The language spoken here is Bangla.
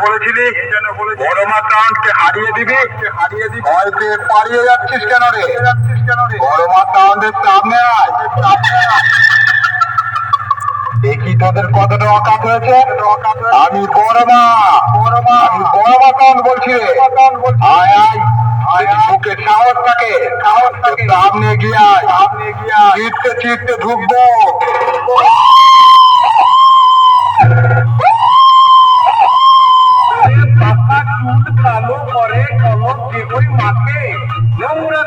বলেছিলি বড় মা কাউন্টকে হারিয়ে দিবি, ভয় পেয়ে পালিয়ে যাচ্ছিস কেন রে? বড় মা কাউন্টের সামনে আয়, দেখি তোদের কতটা অকাত হয়েছে। আমি বড় মা কাউন্ট বলছি রে। আয় আয়, বুকে সাহস থাকে, সামনে গিয়ে আয়, চিটতে ঢুকবো। চুল কালো করে কলম যে ওই মাকে নোংরা